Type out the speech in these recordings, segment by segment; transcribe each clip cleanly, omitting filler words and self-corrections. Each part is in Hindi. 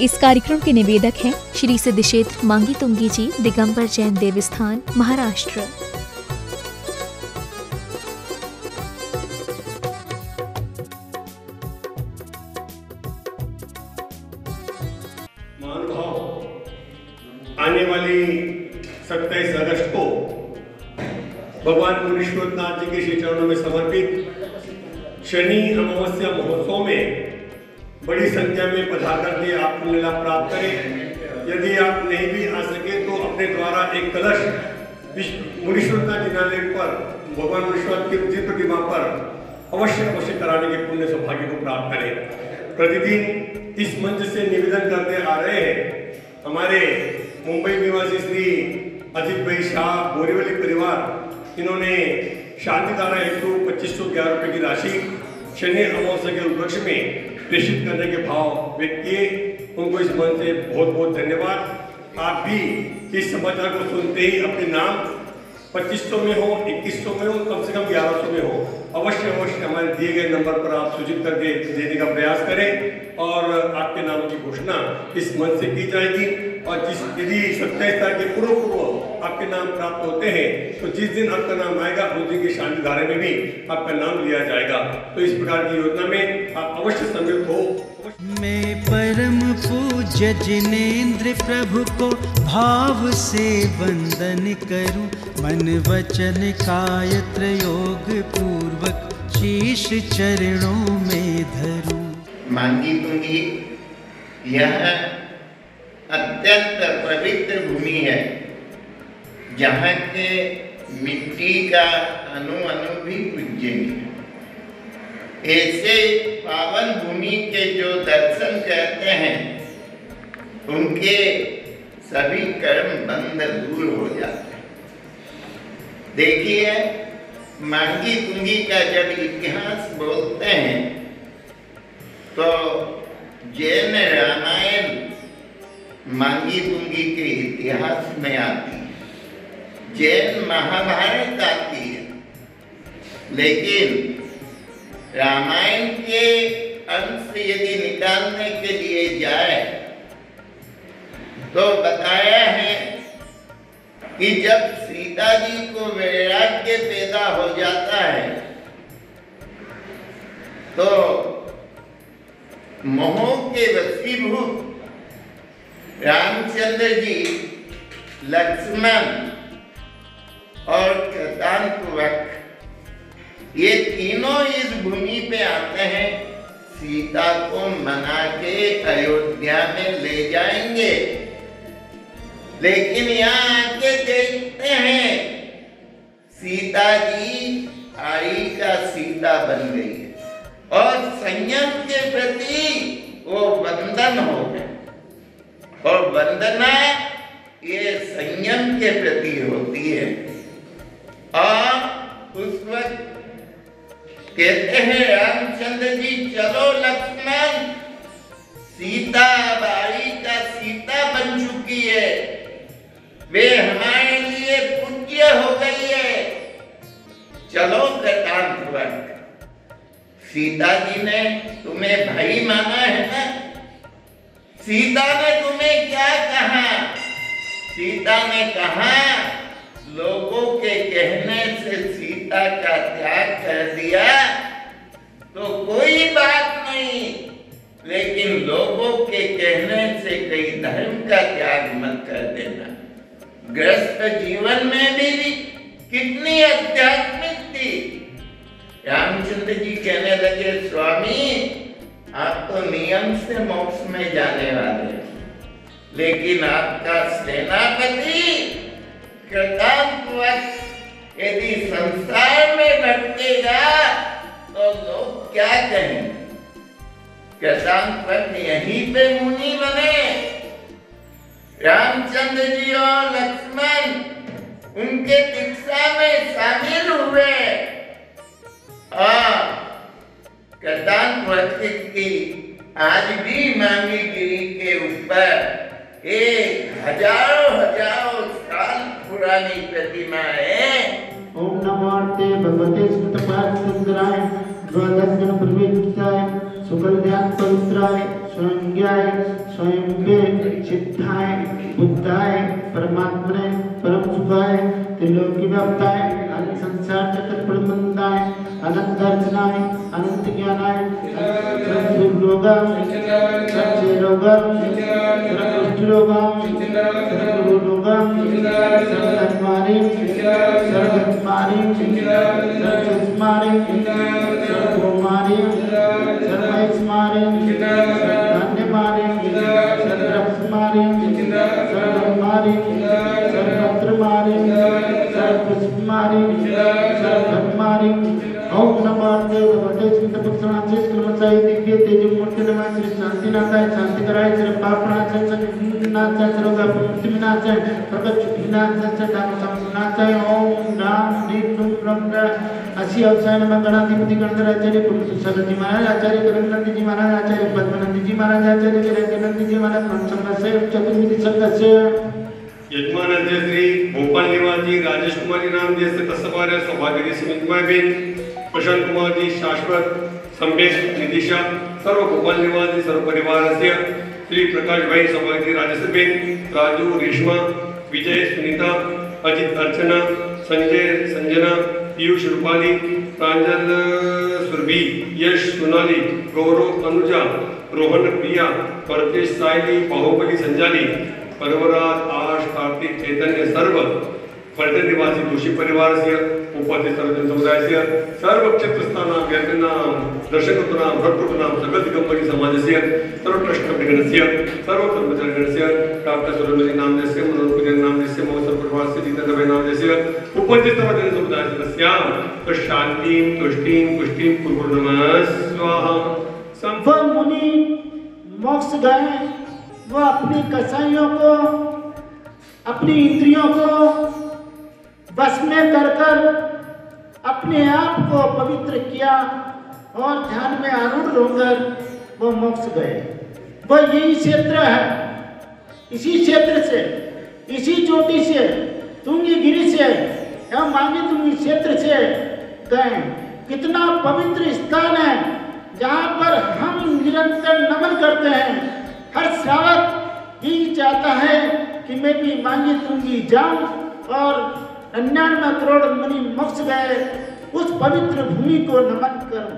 इस कार्यक्रम के निवेदक हैं श्री सिद्ध क्षेत्र मांगी तुंगी जी, दिगंबर जैन देवस्थान, महाराष्ट्र। आने वाली 27 अगस्त को भगवान मुनीश्वरनाथ जी के श्री चरणों में समर्पित शनि अमावस्या महोत्सव में बड़ी संख्या में पधार करके आप लीला प्राप्त करें। यदि आप नहीं भी आ सके तो अपने द्वारा एक कलश मुनीश्वरनाथ जिनालय पर भगवान मुनीश्वर की जी प्रतिमा पर अवश्य कराने के पुण्य सौभाग्य को प्राप्त करें। प्रतिदिन इस मंच से निवेदन करते आ रहे हैं हमारे मुंबई निवासी श्री अजित भाई शाह बोरीवली परिवार, इन्होंने शांति धारा हेतु 2511 रुपये की राशि शनि अमावस्या के उपलक्ष्य में प्रेषित करने के भाव व्यक्त किए। उनको इस मन से बहुत बहुत धन्यवाद। आप भी इस समाचार को सुनते ही अपने नाम 2500 में हो, 2100 में हो, कम से कम 1100 में हो, अवश्य हमारे दिए गए नंबर पर आप सूचित करके देने का प्रयास करें और आपके नामों की घोषणा इस मंच से की जाएगी। और यदि 27 तारीख के पूर्व आपके नाम प्राप्त होते हैं तो जिस दिन आपका नाम आएगा उस दिन की शांति धारा में भी आपका नाम लिया जाएगा। तो इस प्रकार की योजना में आप अवश्य सम्मिलित हो। मैं परम पूज्य जिनेंद्र प्रभु को भाव से वंदन करूं, मन वचन काय योग पूर्वक शीश चरणों में धरूं। मांगी तुंगी यह अत्यंत पवित्र भूमि है, जहाँ के मिट्टी का अणु अणु भी पूज्य है। ऐसे पावन भूमि के जो दर्शन करते हैं उनके सभी कर्म बंध दूर हो जाते हैं। देखिए, मांगी तुंगी का जब इतिहास बोलते हैं तो जैन रामायण मांगी तुंगी के इतिहास में आती है, जैन महाभारत आती है, लेकिन रामायण के अंश यदि निकालने के लिए जाए तो बताया है कि जब सीता जी को वैराग्य पैदा हो जाता है तो मोह के वशीभूत रामचंद्र जी, लक्ष्मण और कृतांतवक ये तीनों इस भूमि पे आते हैं, सीता को मना के अयोध्या में ले जाएंगे। लेकिन यहाँ आके देखते हैं सीता जी आई का सीता बन गई है और संयम के प्रति वो वंदन हो गए। और वंदना ये संयम के प्रति होती है। और उस वक्त कहते हैं रामचंद्र जी, चलो लक्ष्मण, सीता बाई का सीता बन चुकी है, वे हमारे लिए पूज्य हो गई है, चलो कृतांतवक। सीता जी ने तुम्हें भाई माना है ना? सीता ने तुम्हें क्या कहा? सीता ने कहा, लोगों के कहने से सीता का त्याग कर दिया तो कोई बात नहीं, लेकिन लोगों के कहने से कई धर्म का त्याग मत कर देना। गृहस्थ जीवन में भी कितनी आध्यात्मिक थी। रामचंद्र जी कहने लगे, स्वामी आप तो नियम से मोक्ष में जाने वाले, लेकिन आपका सेनापति कृतांतवक यदि संसार में भटकेगा तो लोग क्या कहें? कृतांतवक यहीं पे मुनि बने। रामचंद्र जी और लक्ष्मण उनके दीक्षा में शामिल हुए और कृतांतवक की आज भी मांगी गिरी के ऊपर एक हजारों साल पुरानी प्रतिमा है। ओम नमो भगवते सुतपाद सुंदराय द्वादश प्रवेशाय सुकल ध्यान पवित्राय स्वयंज्ञाय स्वयंभे सिद्धाय बुद्धाय परमात्मने परम सुखाय त्रिलोकी व्याप्ताय अनंत संसार चक्र प्रबंधाय अनंत दर्शनाय अनंत ज्ञानाय सर्व रोगम सर्व रोगम सर्व कुष्ठ रोगम सर्व रोगम सर्व धर्मारी सर्व धर्मारी सर्व स्मारी सर्व कुमारी सर्व स्मारी धन्य मारी सर्व मारी सर्व मारी सर्व मारी सर्व मारी सर्व मारी ओम नमः भगवते श्री पुत्रांचे कर्मचारी दिव्य तेज मूर्ति नमः श्री शांतिनाथाय शांती कराय श्री पापनाथाय संनाथाय सर्वव्यापी प्रकट विनाथाय नाथाय ओम राम दीप ब्रह्म असी अवसाय नमः गणाधिपति गणधराचार्य कुलपति सरजी महाराज आचार्य करणनंद जी महाराज आचार्य पद्मनंद जी महाराज आचार्य वीरेंद्रनंद जी महाराज पंचमसे चतुर्विधि संघस्य यजमानाचे श्री भोपाल निवासी राजेश कुमारी नाम जैसे कसबारे सौभाग्य सिंधुमाबेन प्रशांत कुमार जी शाश्वत संवेश निदिशा सर्व भोपाल निवासी सर्व परिवारस्य श्री प्रकाश भाई सौभाग्य राजेशबेन राजू रेशमा विजय सुनीता अजित अर्चना संजय संजना पीयूष रूपाली प्रांजल सुरभि यश सोनाली गौरव अनुजा रोहन प्रिया परतेश सायली बाहुबली संजाली परवराज आश कार्तिक चैतन्य सर्व पलटन निवासी दोषी परिवार से उपाधि सर्वजन समुदाय से सर्व क्षेत्रस्थानां व्यक्तीनां दर्शकोत्तरां भक्तोत्तरां सकल दिगंबरी समाजस्य सर्व ट्रस्टगणस्य सर्व कर्मचारीगणस्य डॉक्टर सुरेंद्र नामदेस्य मनोज नामदेस्य मम सर्व परिवारस्य जितेंद्र भाई नामदेस्य उपाधि सर्वजन समुदायस्य शांतिं तुष्टिं पुष्टिं कुरु नमः स्वाहा। संभव मुनि मोक्ष गए वो अपनी कसाइयों को अपनी इंद्रियों को बस में कर अपने आप को पवित्र किया और ध्यान में आरूढ़ होकर वो मोक्ष गए। वो यही क्षेत्र है, इसी क्षेत्र से इसी चोटी से तुंगी गिरी से या मांगी तुंगी क्षेत्र से गए। कितना पवित्र स्थान है जहाँ पर हम निरंतर नमन करते हैं। हर श्रावक यही चाहता है कि मैं भी मांगी तुंगी जाऊं और 99 करोड़ मुनि मोक्ष गए उस पवित्र भूमि को नमन करूं।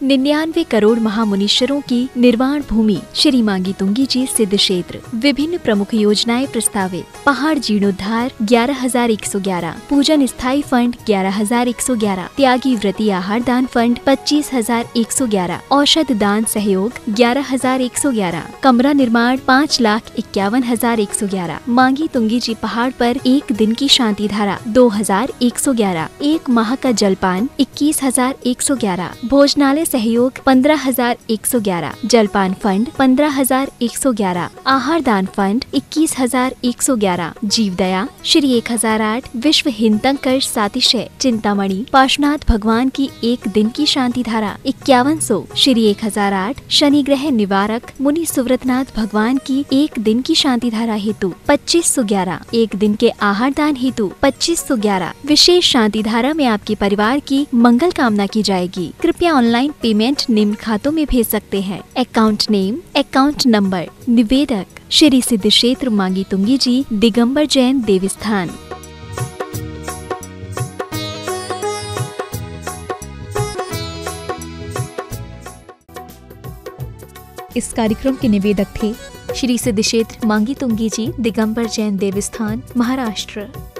99 करोड़ महामुनीश्वरों की निर्वाण भूमि श्री मांगी तुंगी जी सिद्ध क्षेत्र। विभिन्न प्रमुख योजनाएं प्रस्तावित। पहाड़ जीर्णोद्धार 11,111, पूजन स्थायी फंड 11,111, त्यागी व्रती आहार दान फंड 25,111, औषध दान सहयोग 11,111, कमरा निर्माण 5,51,111, मांगी तुंगी जी पहाड़ पर एक दिन की शांति धारा 2,111, एक माह का जलपान 21,111, भोजनालय सहयोग 15,111, जलपान फंड 15,111, आहार दान फंड 21,111, जीवदया श्री 1008, विश्व हिंतंकर सातिशय चिंतामणि पार्श्वनाथ भगवान की एक दिन की शांति धारा 5100, श्री 1008, शनि ग्रह निवारक मुनि सुव्रतनाथ भगवान की एक दिन की शांति धारा हेतु 2511, एक दिन के आहार दान हेतु 2511। विशेष शांति धारा में आपके परिवार की मंगल कामना की जाएगी। कृपया ऑनलाइन पेमेंट निम्न खातों में भेज सकते हैं। Account name, account number. निवेदक श्री सिद्ध क्षेत्र मांगी तुंगी जी, दिगंबर जैन देवस्थान। इस कार्यक्रम के निवेदक थे श्री सिद्ध क्षेत्र मांगी तुंगी जी, दिगंबर जैन देवस्थान, महाराष्ट्र।